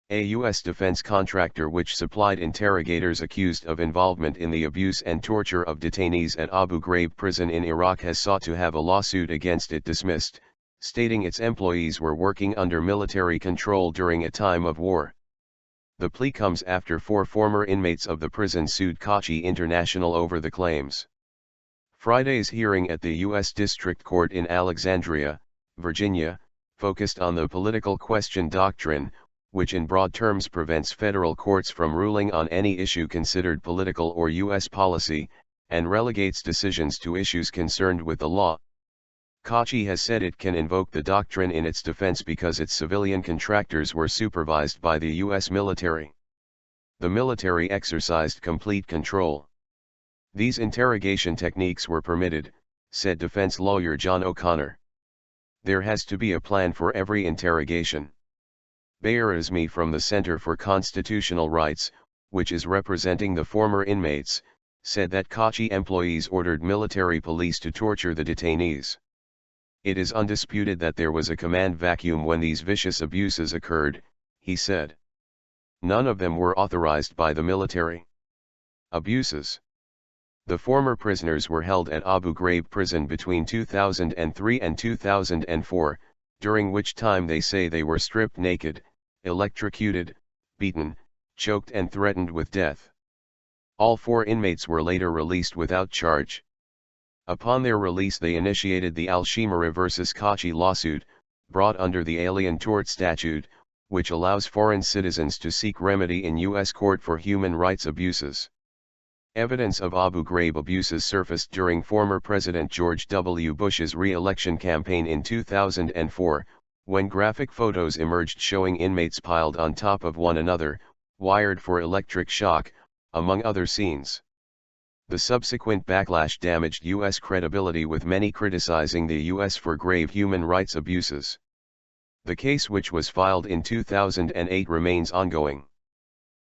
a U.S. defense contractor which supplied interrogators accused of involvement in the abuse and torture of detainees at Abu Ghraib prison in Iraq, has sought to have a lawsuit against it dismissed, stating its employees were working under military control during a time of war. The plea comes after 4 former inmates of the prison sued CACI International over the claims. Friday's hearing at the U.S. District Court in Alexandria, Virginia, focused on the political question doctrine, which in broad terms prevents federal courts from ruling on any issue considered political or U.S. policy, and relegates decisions to issues concerned with the law. CACI has said it can invoke the doctrine in its defense because its civilian contractors were supervised by the U.S. military. The military exercised complete control. These interrogation techniques were permitted, said defense lawyer John O'Connor. There has to be a plan for every interrogation. Bayrazmi from the Center for Constitutional Rights, which is representing the former inmates, said that CACI employees ordered military police to torture the detainees. It is undisputed that there was a command vacuum when these vicious abuses occurred, he said. None of them were authorized by the military. Abuses. The former prisoners were held at Abu Ghraib prison between 2003 and 2004, during which time they say they were stripped naked, electrocuted, beaten, choked and threatened with death. All 4 inmates were later released without charge. Upon their release they initiated the Al-Shimari vs. CACI lawsuit, brought under the Alien Tort Statute, which allows foreign citizens to seek remedy in U.S. court for human rights abuses. Evidence of Abu Ghraib abuses surfaced during former President George W. Bush's re-election campaign in 2004, when graphic photos emerged showing inmates piled on top of one another, wired for electric shock, among other scenes. The subsequent backlash damaged U.S. credibility, with many criticizing the U.S. for grave human rights abuses. The case, which was filed in 2008, remains ongoing.